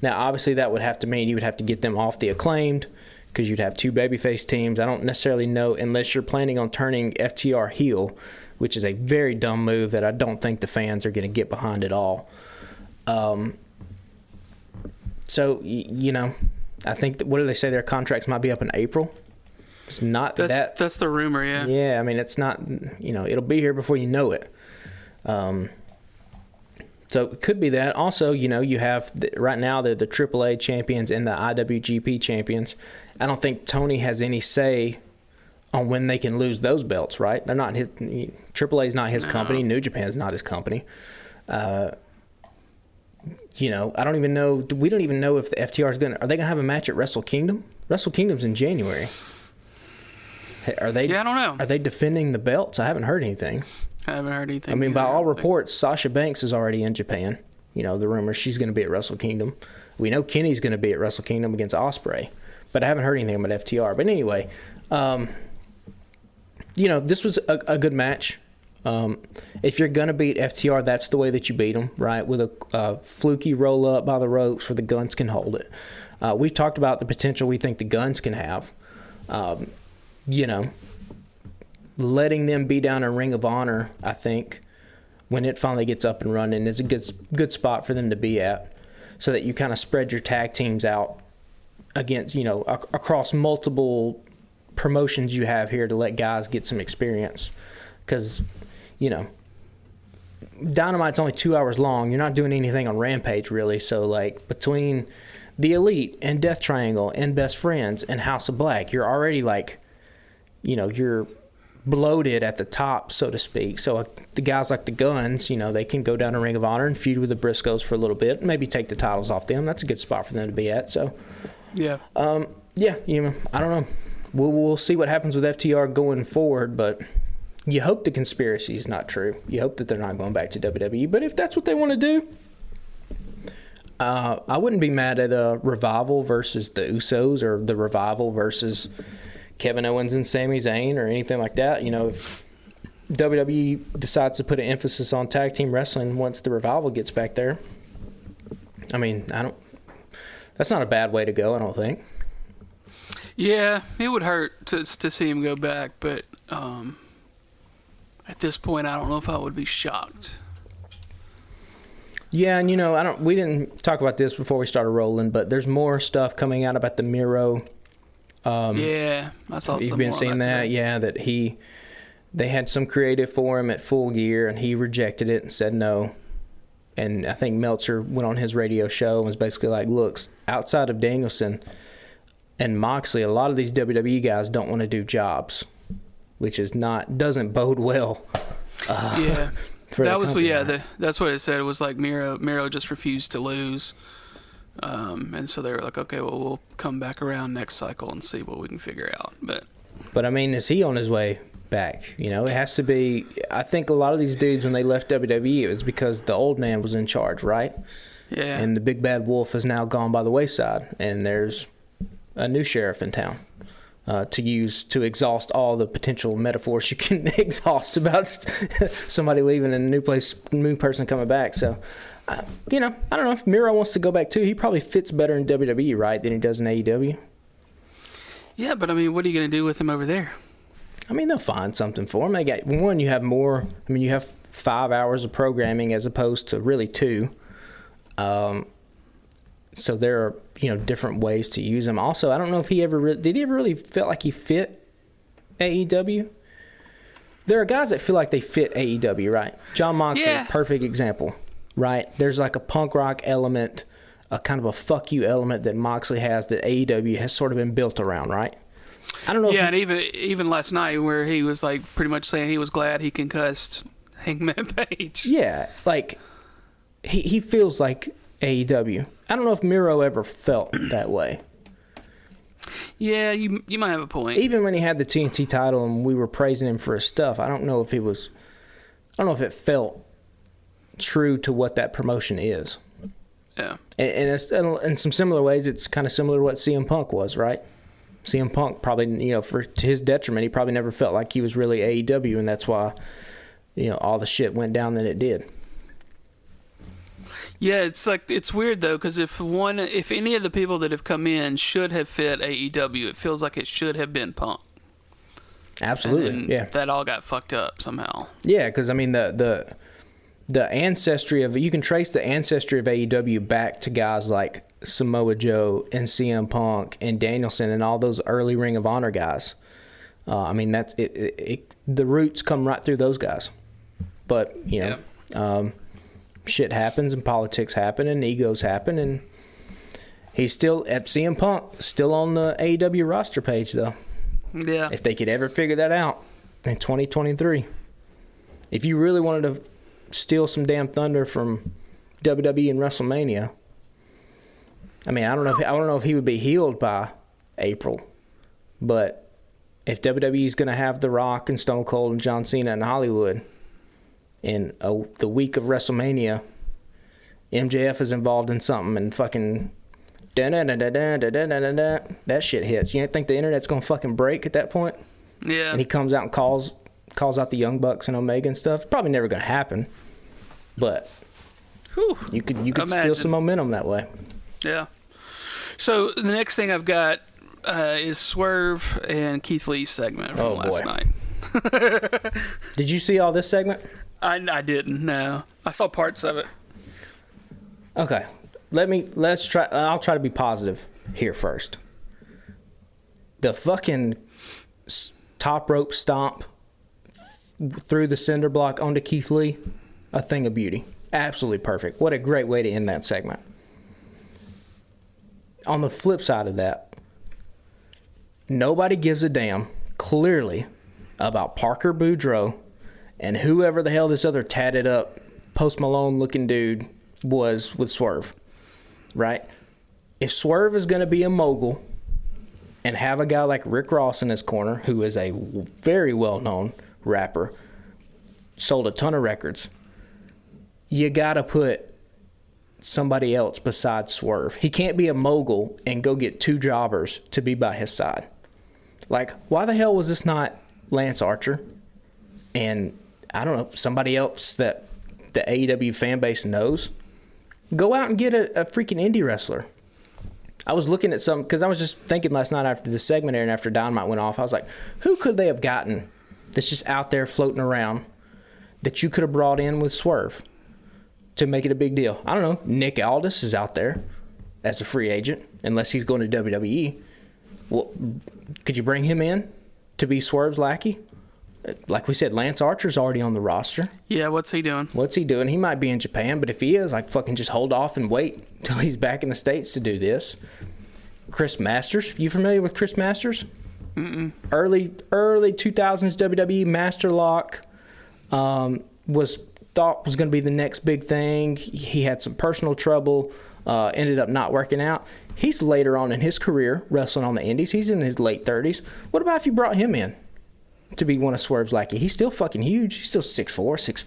Now, obviously, that would have to mean you would have to get them off the Acclaimed because you'd have 2 babyface teams. I don't necessarily know, unless you're planning on turning FTR heel, which is a very dumb move that I don't think the fans are going to get behind at all. So, you know, I think, what do they say, their contracts might be up in April? It's not that. That's the rumor, yeah. Yeah, I mean, it's not, you know, it'll be here before you know it. So it could be that. Also, you know, you have right now the AAA champions and the IWGP champions. I don't think Tony has any say on when they can lose those belts, right? They're not his. AAA is not his company. New Japan is not his company. You know, I don't even know. We don't even know if the FTR is going to. Are they going to have a match at Wrestle Kingdom? Wrestle Kingdom's in January. Are they? Yeah, I don't know. Are they defending the belts? I haven't heard anything. I haven't heard anything. I mean, by all reports, Sasha Banks is already in Japan. You know, the rumor she's going to be at Wrestle Kingdom. We know Kenny's going to be at Wrestle Kingdom against Ospreay, but I haven't heard anything about FTR. But anyway, you know, this was a good match. If you're going to beat FTR, that's the way that you beat them, right? With a fluky roll up by the ropes where the Guns can hold it. We've talked about the potential we think the Guns can have. You know, letting them be down in Ring of Honor, I think, when it finally gets up and running, is a good spot for them to be at, so that you kind of spread your tag teams out against, you know, across multiple promotions you have here to let guys get some experience. Because, you know, Dynamite's only 2 hours long. You're not doing anything on Rampage, really. So, like, between the Elite and Death Triangle and Best Friends and House of Black, you're already, like, you know, you're bloated at the top, so to speak. So the guys like the Guns, you know, they can go down to Ring of Honor and feud with the Briscoes for a little bit, maybe take the titles off them. That's a good spot for them to be at. So, yeah, yeah, you know, I don't know. we'll see what happens with FTR going forward, but you hope the conspiracy is not true. You hope that they're not going back to WWE. But if that's what they want to do, I wouldn't be mad at a Revival versus the Usos or the Revival versus Kevin Owens and Sami Zayn or anything like that. If WWE decides to put an emphasis on tag team wrestling once the Revival gets back there, I mean, that's not a bad way to go, I don't think. Yeah, it would hurt to see him go back, but at this point, I don't know if I would be shocked. Yeah, and we didn't talk about this before we started rolling, but there's more stuff coming out about the Miro. Yeah, I saw some. You've been seeing that, yeah, that they had some creative for him at Full Gear, and he rejected it and said no. And I think Meltzer went on his radio show and was basically like, look, outside of Danielson and Moxley, a lot of these WWE guys don't want to do jobs, which doesn't bode well. Yeah. That's what it said. It was like Miro just refused to lose. And so they were like, okay, well, we'll come back around next cycle and see what we can figure out. But I mean, is he on his way back? It has to be. I think a lot of these dudes, when they left WWE, it was because the old man was in charge, right? Yeah. And the big bad wolf has now gone by the wayside, and there's a new sheriff in town to exhaust all the potential metaphors you can exhaust about somebody leaving and a new person coming back. So, I don't know if Miro wants to go back too. He probably fits better in WWE, right, than he does in AEW. Yeah, but I mean, what are you going to do with him over there? I mean, they'll find something for him. You have more. I mean, you have 5 hours of programming as opposed to really 2. So there are, different ways to use him. Also, I don't know if did he ever really feel like he fit AEW? There are guys that feel like they fit AEW, right? John Moxley, yeah. Perfect example, right? There's like a punk rock element, a kind of a fuck you element that Moxley has that AEW has sort of been built around, right? I don't know. Yeah, and even last night where he was like pretty much saying he was glad he concussed Hangman Page. Yeah, like he feels like AEW. I don't know if Miro ever felt that way. Yeah, you might have a point. Even when he had the TNT title and we were praising him for his stuff, I don't know if it felt true to what that promotion is. Yeah. And it's, in some similar ways, it's kind of similar to what CM Punk was, right? CM Punk probably, to his detriment, he probably never felt like he was really AEW, and that's why, all the shit went down that it did. Yeah, it's weird though, because if any of the people that have come in should have fit AEW, it feels like it should have been Punk. Absolutely, yeah. That all got fucked up somehow. Yeah, because I mean the ancestry of, you can trace the ancestry of AEW back to guys like Samoa Joe and CM Punk and Danielson and all those early Ring of Honor guys. I mean, that's it. The roots come right through those guys. But shit happens and politics happen and egos happen, and he's still at CM Punk, still on the AEW roster page though. Yeah. If they could ever figure that out in 2023, if you really wanted to steal some damn thunder from WWE and WrestleMania, I mean, I don't know if he would be healed by April, but if WWE is going to have The Rock and Stone Cold and John Cena in Hollywood in the week of WrestleMania, MJF is involved in something and fucking that shit hits. You don't think the internet's going to fucking break at that point? Yeah. And he comes out and calls out the Young Bucks and Omega and stuff. Probably never going to happen, but you could steal some momentum that way. Yeah. So the next thing I've got is Swerve and Keith Lee's segment from last night. Did you see all this segment? I didn't. No, I saw parts of it. Okay, let's try. I'll try to be positive here first. The fucking top rope stomp through the cinder block onto Keith Lee, a thing of beauty. Absolutely perfect. What a great way to end that segment. On the flip side of that, nobody gives a damn, clearly, about Parker Boudreaux and whoever the hell this other tatted up Post Malone looking dude was with Swerve, right? If Swerve is going to be a mogul and have a guy like Rick Ross in his corner, who is a very well-known rapper, sold a ton of records, you got to put somebody else besides Swerve. He can't be a mogul and go get 2 jobbers to be by his side. Like, why the hell was this not Lance Archer and, I don't know, somebody else that the AEW fan base knows? Go out and get a freaking indie wrestler. I was looking at some, because I was just thinking last night after the segment aired and after Dynamite went off, I was like, who could they have gotten that's just out there floating around that you could have brought in with Swerve to make it a big deal? I don't know. Nick Aldis is out there as a free agent, unless he's going to WWE. Well, could you bring him in to be Swerve's lackey? Like we said, Lance Archer's already on the roster. Yeah, what's he doing? He might be in Japan, but if he is, like, fucking just hold off and wait till he's back in the States to do this. Chris Masters. You familiar with Chris Masters? Mm-mm. Early 2000s WWE Master Lock was thought was going to be the next big thing. He had some personal trouble, ended up not working out. He's later on in his career wrestling on the indies. He's in his late 30s. What about if you brought him in to be one of Swerve's lackey? He's still fucking huge. He's still 6'4", 6'5",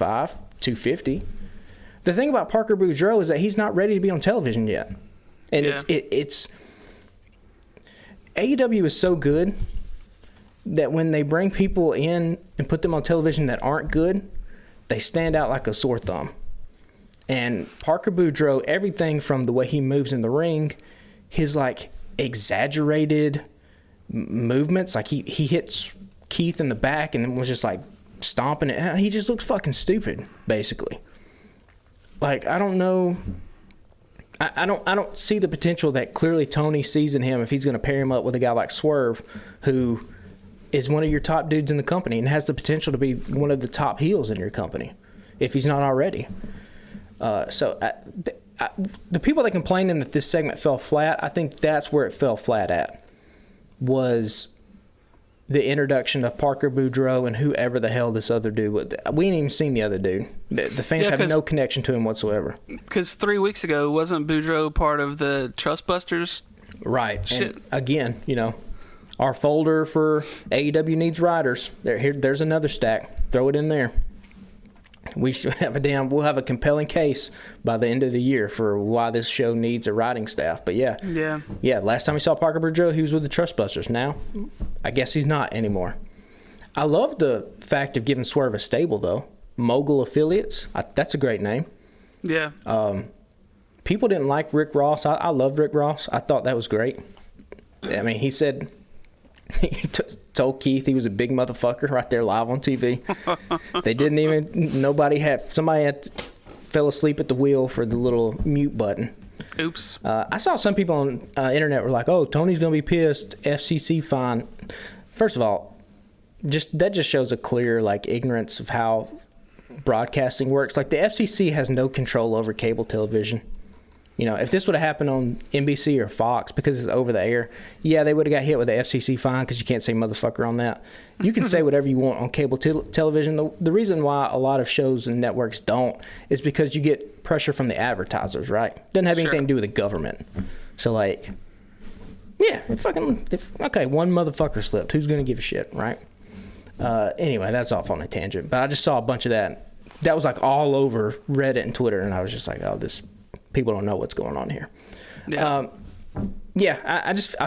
250. The thing about Parker Boudreaux is that he's not ready to be on television yet. And yeah. it's AEW is so good that when they bring people in and put them on television that aren't good, they stand out like a sore thumb. And Parker Boudreaux, everything from the way he moves in the ring, his like exaggerated movements, like he hits Keith in the back and then was just like stomping it. He just looks fucking stupid, basically. Like, I don't know. I don't see the potential that clearly Tony sees in him if he's going to pair him up with a guy like Swerve, who is one of your top dudes in the company and has the potential to be one of the top heels in your company, if he's not already. The people that complaining that this segment fell flat, I think that's where it fell flat at, was the introduction of Parker Boudreaux and whoever the hell this other dude was. We ain't even seen the other dude. The fans have no connection to him whatsoever. Because 3 weeks ago, wasn't Boudreaux part of the Trustbusters? Right. Shit. And again, our folder for AEW needs writers. There's another stack. Throw it in there. We'll have a compelling case by the end of the year for why this show needs a writing staff. But yeah. Last time we saw Parker Boudreaux, he was with the Trustbusters. Now, I guess he's not anymore. I love the fact of giving Swerve a stable, though. Mogul Affiliates. That's a great name. Yeah. People didn't like Rick Ross. I loved Rick Ross. I thought that was great. I mean, he said he told Keith he was a big motherfucker right there live on TV. They didn't even, somebody fell asleep at the wheel for the little mute button. Oops. I saw some people on internet were like, oh, Tony's going to be pissed. FCC fine. First of all, that just shows a clear ignorance of how broadcasting works. Like, the FCC has no control over cable television. If this would have happened on NBC or Fox because it's over the air, they would have got hit with the FCC fine because you can't say motherfucker on that. You can say whatever you want on cable television. The reason why a lot of shows and networks don't is because you get pressure from the advertisers, right? Doesn't have anything to do with the government. So, okay, one motherfucker slipped. Who's going to give a shit, right? Anyway, that's off on a tangent. But I just saw a bunch of that. That was all over Reddit and Twitter, and I was just like, oh, people don't know what's going on here. I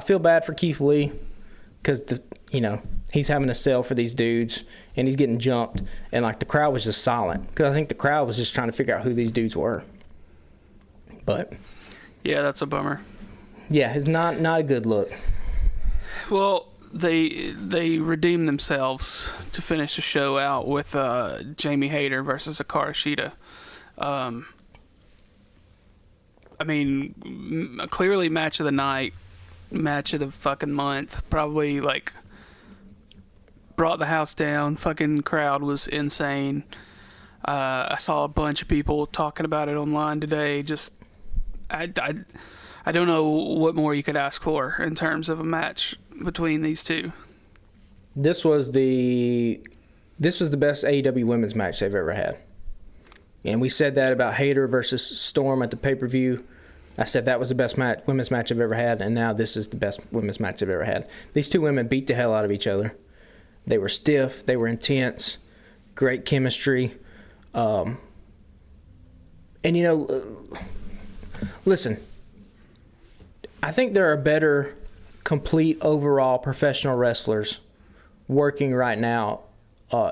feel bad for Keith Lee because he's having to sell for these dudes and he's getting jumped, and the crowd was just silent because I think the crowd was just trying to figure out who these dudes were. But yeah, that's a bummer. Yeah, it's not a good look. Well, they redeemed themselves to finish the show out with Jamie Hayter versus Hikaru Shida. I mean, clearly match of the night, match of the fucking month. Probably brought the house down. Fucking crowd was insane. I saw a bunch of people talking about it online today. Just, I don't know what more you could ask for in terms of a match between these two. This was the best AEW women's match they've ever had. And we said that about Hayter versus Storm at the pay-per-view. I said that was the best women's match I've ever had, and now this is the best women's match I've ever had. These two women beat the hell out of each other. They were stiff. They were intense. Great chemistry. And, listen, I think there are better complete overall professional wrestlers working right now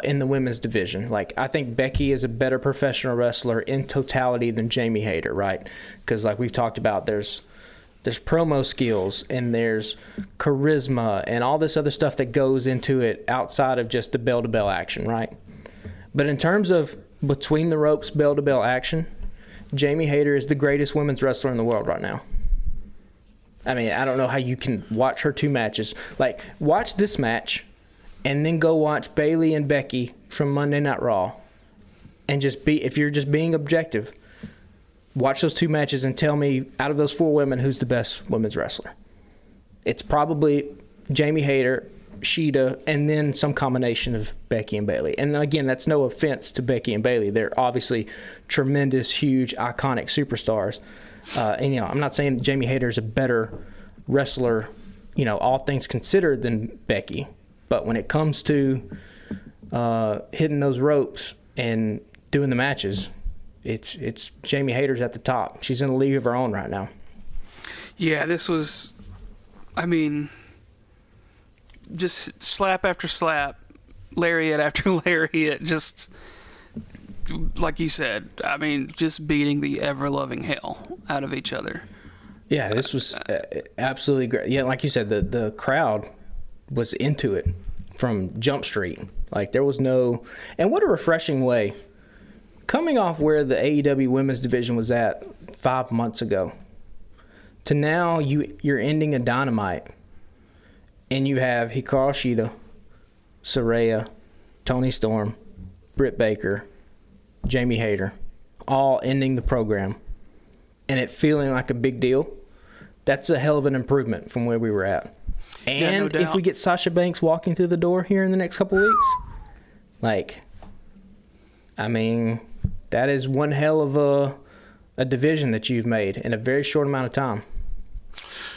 in the women's division. Like, I think Becky is a better professional wrestler in totality than Jamie Hayter, right? Because like we've talked about, there's promo skills and there's charisma and all this other stuff that goes into it outside of just the bell-to-bell action, right? But in terms of between the ropes bell-to-bell action, Jamie Hayter is the greatest women's wrestler in the world right now. I mean, I don't know how you can watch her two matches. Like, watch this match and then go watch Bayley and Becky from Monday Night Raw. And if you're just being objective, watch those two matches and tell me, out of those four women, who's the best women's wrestler. It's probably Jamie Hayter, Sheeta, and then some combination of Becky and Bayley. And again, that's no offense to Becky and Bayley. They're obviously tremendous, huge, iconic superstars. And I'm not saying Jamie Hayter is a better wrestler, all things considered, than Becky. But when it comes to hitting those ropes and doing the matches, it's Jamie Hayter's at the top. She's in a league of her own right now. Yeah, this was, just slap after slap, lariat after lariat, just like you said. Just beating the ever-loving hell out of each other. Yeah, this was absolutely great. Yeah, like you said, the crowd was into it from Jump Street. Like, there was no... And what a refreshing way. Coming off where the AEW women's division was at 5 months ago, to now you're ending a Dynamite, and you have Hikaru Shida, Saraya, Toni Storm, Britt Baker, Jamie Hayter, all ending the program, and it feeling like a big deal. That's a hell of an improvement from where we were at. And yeah, no doubt. If we get Sasha Banks walking through the door here in the next couple weeks, that is one hell of a division that you've made in a very short amount of time.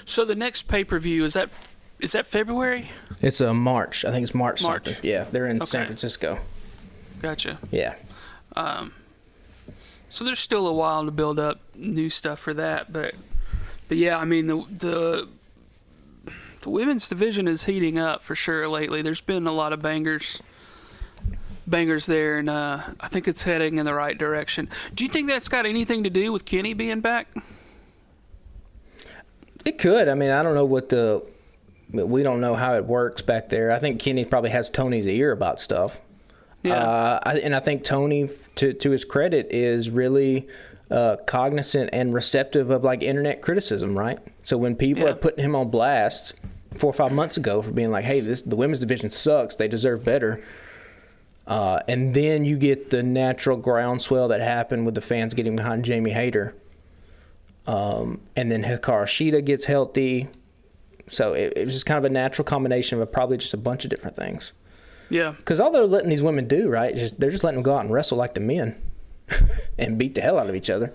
So the next pay-per-view, is that February? It's March. I think it's March. Something. Yeah, they're in Okay. San Francisco. Gotcha. Yeah. So there's still a while to build up new stuff for that, but yeah, the women's division is heating up for sure lately. There's been a lot of bangers there, and I think it's heading in the right direction. Do you think that's got anything to do with Kenny being back? It could. I don't know we don't know how it works back there. I think Kenny probably has Tony's ear about stuff. Yeah. I think Tony, to his credit, is really cognizant and receptive of internet criticism, right? So when people are putting him on blast 4 or 5 months ago for being like, hey, the women's division sucks, they deserve better. And then you get the natural groundswell that happened with the fans getting behind Jamie Hayter. And then Hikaru Shida gets healthy. So it was just kind of a natural combination of probably just a bunch of different things. Yeah. Because all they're letting these women do, right, they're just letting them go out and wrestle like the men and beat the hell out of each other.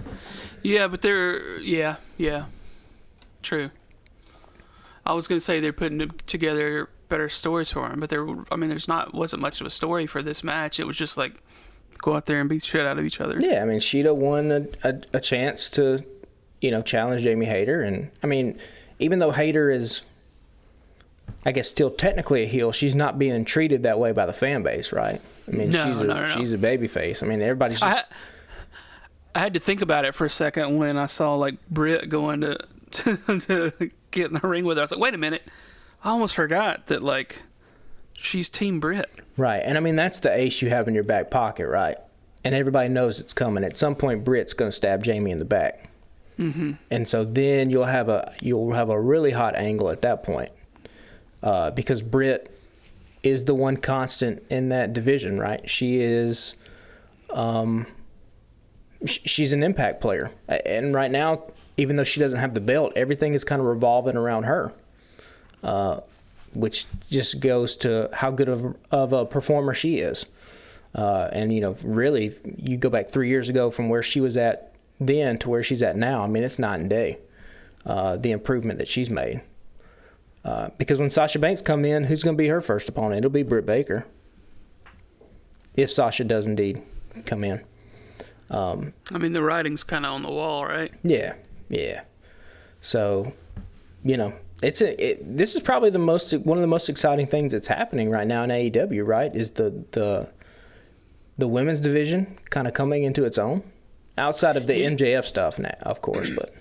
Yeah, but yeah. True. I was going to say they're putting together better stories for him, but wasn't much of a story for this match. It was just like, go out there and beat the shit out of each other. Yeah, Shida won a chance to, challenge Jamie Hayter. And, even though Hayter is, I guess, still technically a heel, she's not being treated that way by the fan base, right? No. She's a babyface. Everybody's just... I had to think about it for a second when I saw, Britt going to get in the ring with her. I was like, wait a minute. I almost forgot that, she's Team Britt. Right. And, that's the ace you have in your back pocket, right? And everybody knows it's coming. At some point, Britt's going to stab Jamie in the back. Mm-hmm. And so then you'll have a really hot angle at that point. Because Britt is the one constant in that division, right? She is... she's an impact player. And right now, even though she doesn't have the belt, everything is kind of revolving around her. Which just goes to how good of a performer she is. And, really, you go back 3 years ago from where she was at then to where she's at now, I mean, it's night and day, the improvement that she's made. Because when Sasha Banks come in, who's going to be her first opponent? It'll be Britt Baker. If Sasha does indeed come in. I mean, the writing's kind of on the wall, right? Yeah. So, this is probably one of the most exciting things that's happening right now in AEW, right? Is the women's division kind of coming into its own, outside of the MJF stuff now, of course, but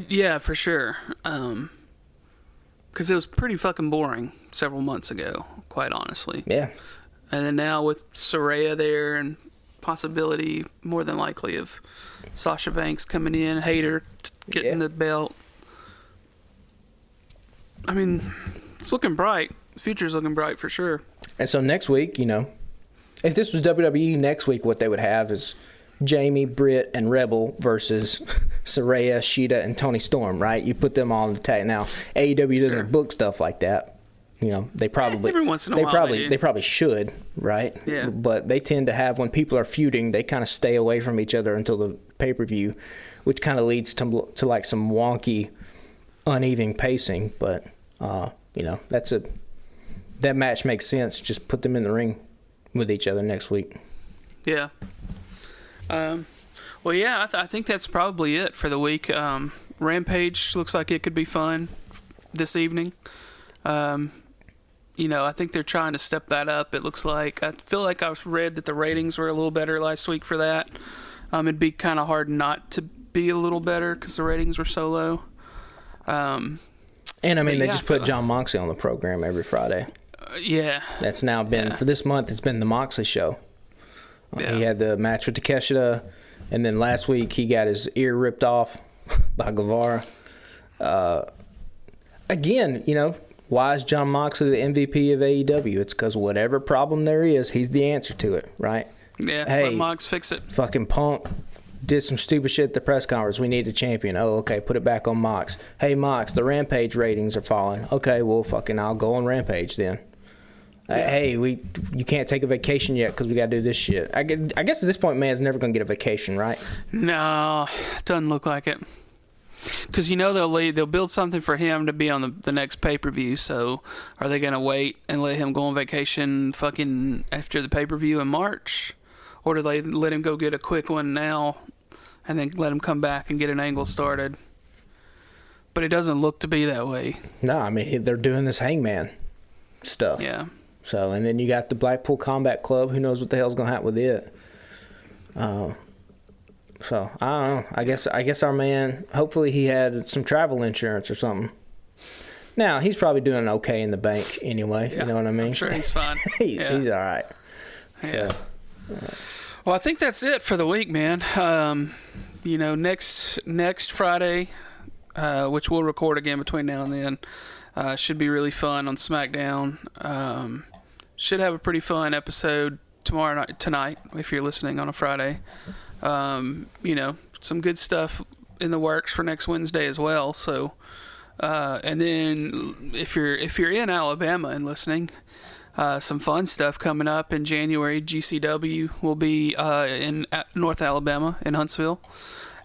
yeah, for sure. Because it was pretty fucking boring several months ago, quite honestly. Yeah. And then now with Saraya there and possibility, more than likely, of Sasha Banks coming in, Hayter getting the belt. I mean, it's looking bright. The future's looking bright for sure. And so next week, if this was WWE next week, what they would have is Jamie, Britt, and Rebel versus Saraya, Sheeta, and Toni Storm, right? You put them all in the tag. Now, AEW doesn't book stuff like that. They probably every once in a while they probably should, right? Yeah. But they tend to have, when people are feuding, they kind of stay away from each other until the pay-per-view, which kind of leads to like some wonky, uneven pacing. But that match makes sense. Just put them in the ring with each other next week. Yeah. Well, yeah, I think that's probably it for the week. Rampage looks like it could be fun this evening. I think they're trying to step that up. It looks like. I feel like I've read that the ratings were a little better last week for that. It'd be kind of hard not to be a little better because the ratings were so low. And I mean, they just put John Moxley on the program every Friday. Yeah. That's now been, for this month, it's been the Moxley show. He had the match with Takeshita, and then last week he got his ear ripped off by Guevara. Again, why is John Moxley the MVP of AEW? It's because whatever problem there is, he's the answer to it, right? Yeah, hey, let Mox fix it. Fucking Punk did some stupid shit at the press conference. We need a champion. Oh, okay, put it back on Mox. Hey, Mox, the Rampage ratings are falling. Okay, well, fucking I'll go on Rampage then. Hey, you can't take a vacation yet because we got to do this shit. I guess at this point, man's never going to get a vacation, right? No, doesn't look like it. Because they'll build something for him to be on the next pay-per-view, so are they going to wait and let him go on vacation fucking after the pay-per-view in March? Or do they let him go get a quick one now and then let him come back and get an angle started? But it doesn't look to be that way. No, I mean, they're doing this Hangman stuff. Yeah. So, and then you got the Blackpool Combat Club. Who knows what the hell's going to happen with it? So, I don't know. I guess our man, hopefully he had some travel insurance or something. Now, he's probably doing okay in the bank anyway. Yeah, you know what I mean? I'm sure he's fine. He's all right. Yeah. So, well, I think that's it for the week, man. Next Friday, which we'll record again between now and then, should be really fun on SmackDown. Should have a pretty fun episode tonight, if you're listening on a Friday. Some good stuff in the works for next Wednesday as well. So, and then if you're in Alabama and listening, some fun stuff coming up in January. GCW will be in North Alabama in Huntsville,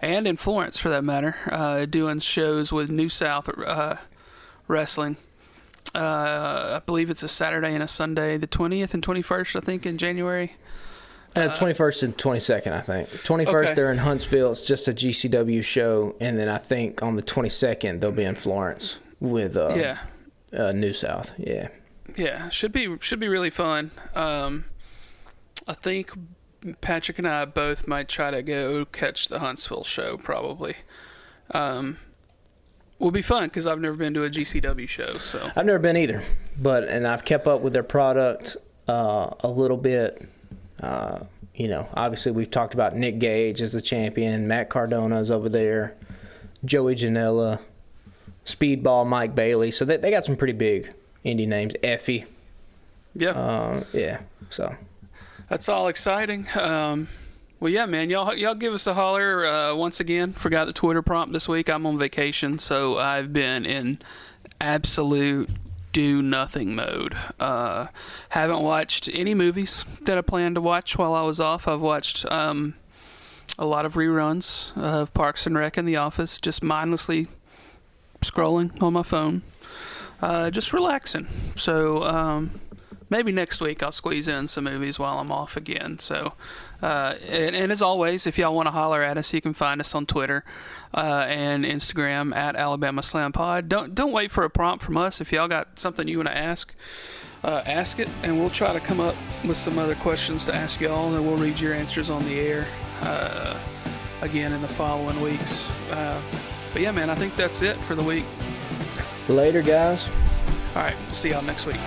and in Florence for that matter, doing shows with New South Wrestling. I believe it's a Saturday and a Sunday, the 20th and 21st, I think, in January. 21st and 22nd, I think. 21st, okay. They're in Huntsville. It's just a GCW show. And then I think on the 22nd, they'll be in Florence with New South. Yeah. Yeah, should be really fun. I think Patrick and I both might try to go catch the Huntsville show, probably. Will be fun because I've never been to a GCW show. So I've never been either, and I've kept up with their product a little bit. Obviously we've talked about Nick Gage as the champion, Matt Cardona's over there, Joey Janela, Speedball Mike Bailey. So they got some pretty big indie names. Effie. Yeah. So that's all exciting. Well, yeah, man, y'all give us a holler once again. Forgot the Twitter prompt this week. I'm on vacation, so I've been in absolute do-nothing mode. Haven't watched any movies that I planned to watch while I was off. I've watched a lot of reruns of Parks and Rec and The Office, just mindlessly scrolling on my phone, just relaxing. So maybe next week I'll squeeze in some movies while I'm off again. So, and as always, if y'all want to holler at us, you can find us on Twitter and Instagram at Alabama Slam Pod. Don't wait for a prompt from us. If y'all got something you want to ask it, and we'll try to come up with some other questions to ask y'all, and we'll read your answers on the air again in the following weeks. But yeah, man, I think that's it for the week. Later, guys. All right, we'll see y'all next week.